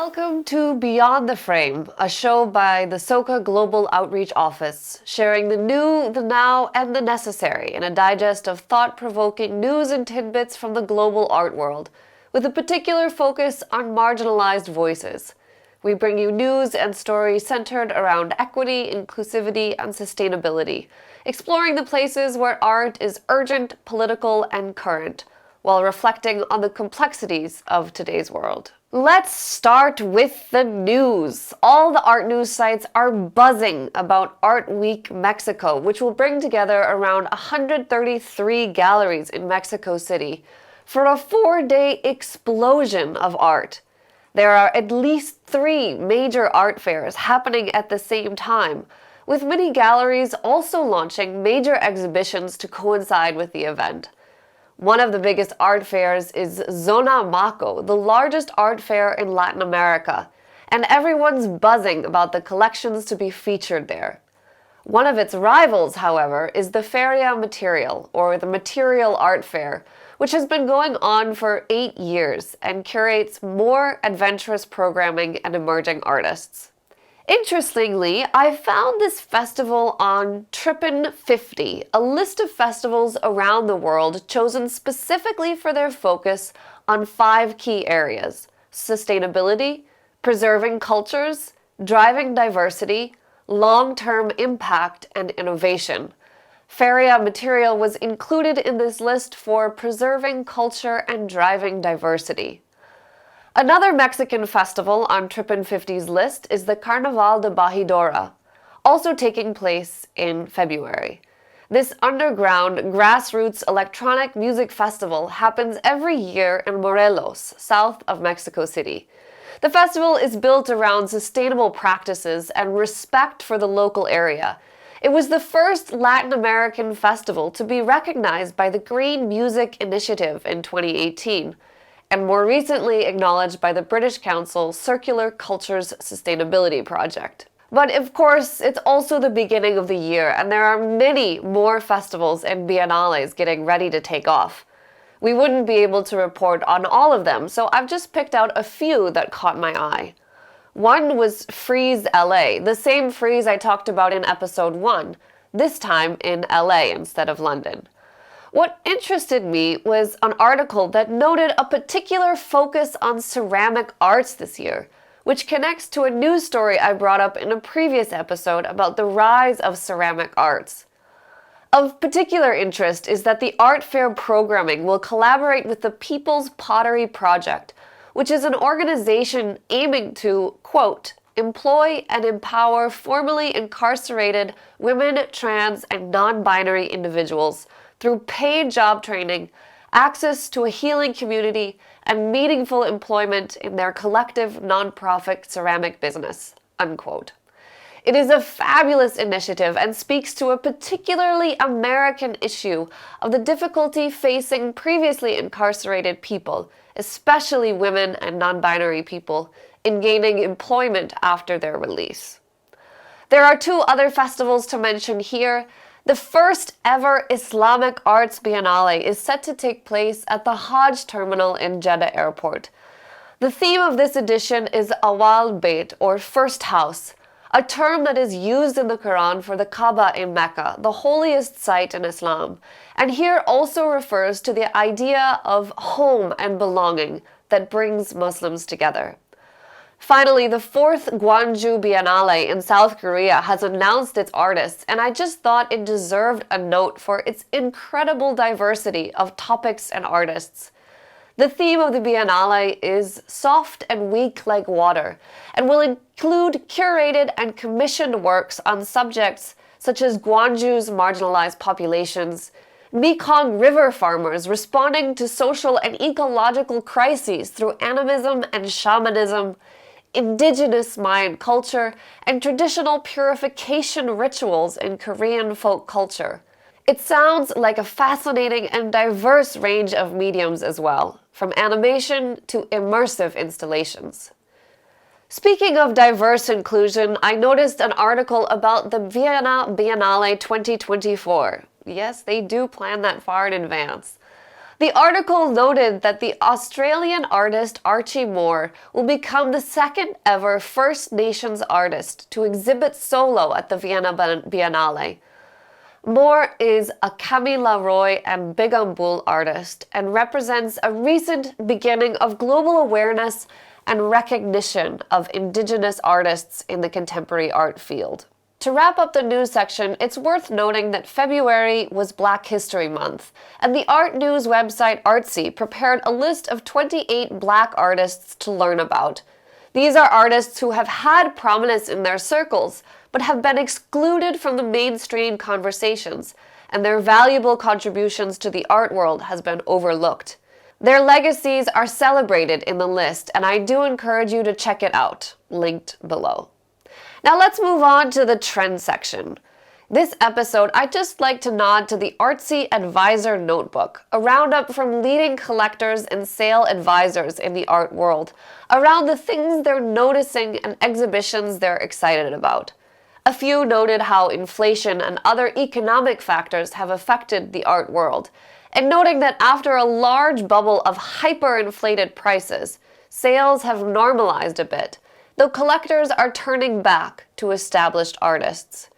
Welcome to Beyond the Frame, a show by the SOCA Global Outreach Office, sharing the new, the now, and the necessary in a digest of thought-provoking news and tidbits from the global art world, with a particular focus on marginalized voices. We bring you news and stories centered around equity, inclusivity, and sustainability, exploring the places where art is urgent, political, and current, while reflecting on the complexities of today's world. Let's start with the news. All the art news sites are buzzing about Artweek Mexico, which will bring together around 133 galleries in Mexico City for a 4-day explosion of art. There are at least 3 major art fairs happening at the same time, with many galleries also launching major exhibitions to coincide with the event. One of the biggest art fairs is Zona Maco, the largest art fair in Latin America, and everyone's buzzing about the collections to be featured there. One of its rivals, however, is the Feria Material, or the Material Art Fair, which has been going on for 8 years and curates more adventurous programming and emerging artists. Interestingly, I found this festival on Trippin' 50, a list of festivals around the world chosen specifically for their focus on 5 key areas: sustainability, preserving cultures, driving diversity, long-term impact, and innovation. Feria Material was included in this list for preserving culture and driving diversity. Another Mexican festival on Trippin' 50's list is the Carnaval de Bajidora, also taking place in February. This underground, grassroots electronic music festival happens every year in Morelos, south of Mexico City. The festival is built around sustainable practices and respect for the local area. It was the first Latin American festival to be recognized by the Green Music Initiative in 2018. And more recently acknowledged by the British Council Circular Cultures Sustainability Project. But of course, it's also the beginning of the year, and there are many more festivals and biennales getting ready to take off. We wouldn't be able to report on all of them, so I've just picked out a few that caught my eye. One was Frieze LA, the same Frieze I talked about in episode 1, this time in LA instead of London. What interested me was an article that noted a particular focus on ceramic arts this year, which connects to a news story I brought up in a previous episode about the rise of ceramic arts. Of particular interest is that the art fair programming will collaborate with the People's Pottery Project, which is an organization aiming to, quote, employ and empower formerly incarcerated women, trans, and non-binary individuals through paid job training, access to a healing community, and meaningful employment in their collective nonprofit ceramic business, unquote. It is a fabulous initiative and speaks to a particularly American issue of the difficulty facing previously incarcerated people, especially women and non-binary people, in gaining employment after their release. There are 2 other festivals to mention here. The first ever Islamic Arts Biennale is set to take place at the Hajj Terminal in Jeddah Airport. The theme of this edition is Awal Bayt, or First House, a term that is used in the Quran for the Kaaba in Mecca, the holiest site in Islam, and here also refers to the idea of home and belonging that brings Muslims together. Finally, the 4th Gwangju Biennale in South Korea has announced its artists, and I just thought it deserved a note for its incredible diversity of topics and artists. The theme of the Biennale is soft and weak like water, and will include curated and commissioned works on subjects such as Gwangju's marginalized populations, Mekong River farmers responding to social and ecological crises through animism and shamanism, indigenous Mayan culture, and traditional purification rituals in Korean folk culture. It sounds like a fascinating and diverse range of mediums as well, from animation to immersive installations. Speaking of diverse inclusion, I noticed an article about the Vienna Biennale 2024. Yes, they do plan that far in advance. The article noted that the Australian artist Archie Moore will become the second ever First Nations artist to exhibit solo at the Vienna Biennale. Moore is a Kamilaroi and Bigambul artist and represents a recent beginning of global awareness and recognition of Indigenous artists in the contemporary art field. To wrap up the news section, it's worth noting that February was Black History Month, and the art news website Artsy prepared a list of 28 Black artists to learn about. These are artists who have had prominence in their circles, but have been excluded from the mainstream conversations, and their valuable contributions to the art world has been overlooked. Their legacies are celebrated in the list, and I do encourage you to check it out, linked below. Now let's move on to the trend section. This episode, I'd just like to nod to the Artsy Advisor Notebook, a roundup from leading collectors and sale advisors in the art world, around the things they're noticing and exhibitions they're excited about. A few noted how inflation and other economic factors have affected the art world, and noting that after a large bubble of hyperinflated prices, sales have normalized a bit, though collectors are turning back to established artists.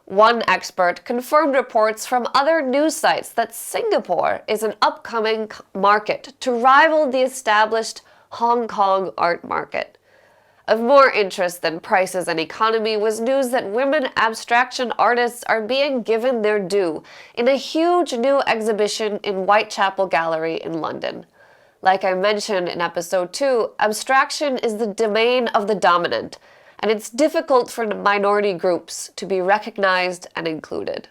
One expert confirmed reports from other news sites that Singapore is an upcoming market to rival the established Hong Kong art market. Of more interest than prices and economy was news that women abstraction artists are being given their due in a huge new exhibition in Whitechapel Gallery in London. Like I mentioned in episode 2, abstraction is the domain of the dominant, and it's difficult for minority groups to be recognized and included.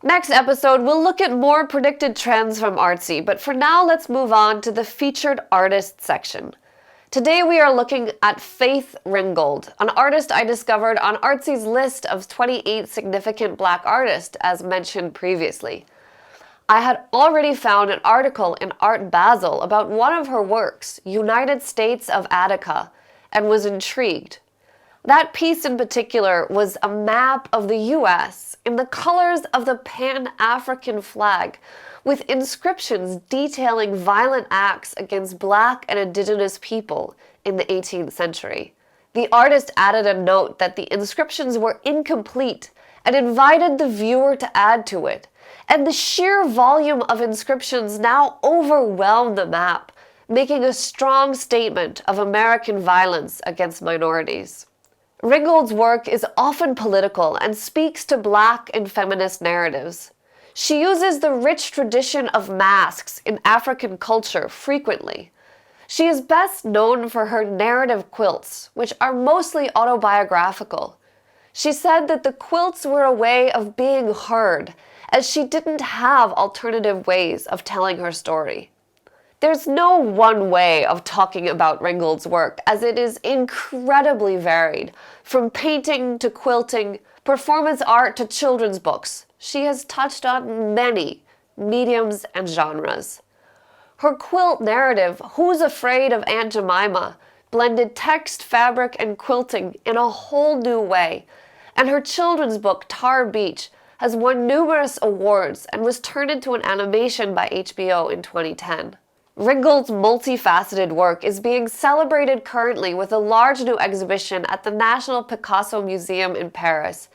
Next episode, we'll look at more predicted trends from Artsy, but for now let's move on to the featured artist section. Today we are looking at Faith Ringgold, an artist I discovered on Artsy's list of 28 significant Black artists, as mentioned previously. I had already found an article in Art Basel about one of her works, United States of Attica, and was intrigued. That piece in particular was a map of the US in the colors of the Pan-African flag, with inscriptions detailing violent acts against Black and Indigenous people in the 18th century. The artist added a note that the inscriptions were incomplete and invited the viewer to add to it, and the sheer volume of inscriptions now overwhelmed the map, making a strong statement of American violence against minorities. Ringgold's work is often political and speaks to Black and feminist narratives. She uses the rich tradition of masks in African culture frequently. She is best known for her narrative quilts, which are mostly autobiographical. She said that the quilts were a way of being heard, as she didn't have alternative ways of telling her story. There's no one way of talking about Ringgold's work, as it is incredibly varied, from painting to quilting, performance art to children's books. She has touched on many mediums and genres. Her quilt narrative, Who's Afraid of Aunt Jemima, blended text, fabric, and quilting in a whole new way, and her children's book, Tar Beach, has won numerous awards and was turned into an animation by HBO in 2010. Ringgold's multifaceted work is being celebrated currently with a large new exhibition at the National Picasso Museum in Paris,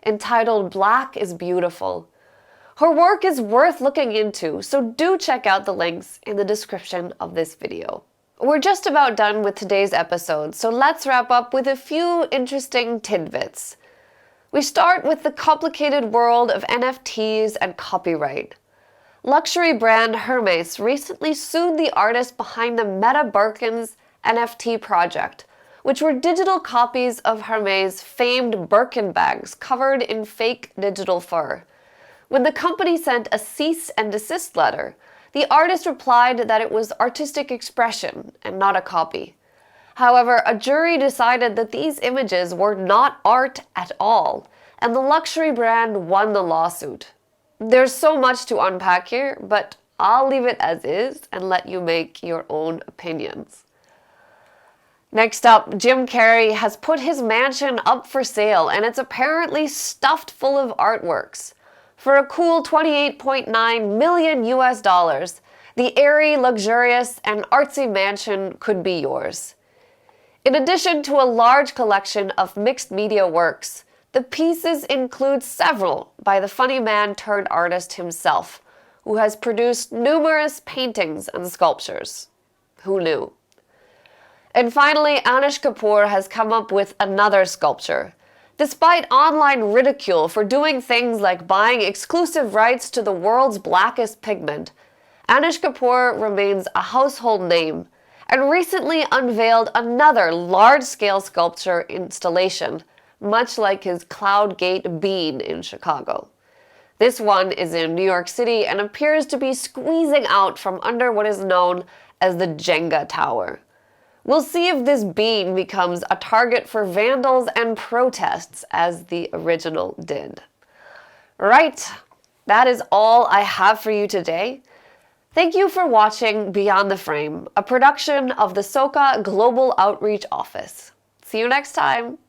entitled Black is Beautiful. Her work is worth looking into, so do check out the links in the description of this video. We're just about done with today's episode, so let's wrap up with a few interesting tidbits. We start with the complicated world of NFTs and copyright. Luxury brand Hermes recently sued the artist behind the Meta Birkins NFT project, which were digital copies of Hermes' famed Birkin bags covered in fake digital fur. When the company sent a cease and desist letter, the artist replied that it was artistic expression and not a copy. However, a jury decided that these images were not art at all, and the luxury brand won the lawsuit. There's so much to unpack here, but I'll leave it as is and let you make your own opinions. Next up, Jim Carrey has put his mansion up for sale, and it's apparently stuffed full of artworks. For a cool $28.9 million, The airy, luxurious, and artsy mansion could be yours. In addition to a large collection of mixed media works, the pieces include several by the funny man turned artist himself, who has produced numerous paintings and sculptures. Who knew? And finally, Anish Kapoor has come up with another sculpture. Despite online ridicule for doing things like buying exclusive rights to the world's blackest pigment, Anish Kapoor remains a household name and recently unveiled another large-scale sculpture installation, much like his Cloud Gate bean in Chicago. This one is in New York City and appears to be squeezing out from under what is known as the Jenga Tower. We'll see if this bean becomes a target for vandals and protests as the original did. Right, that is all I have for you today. Thank you for watching Beyond the Frame, a production of the SOCA Global Outreach Office. See you next time.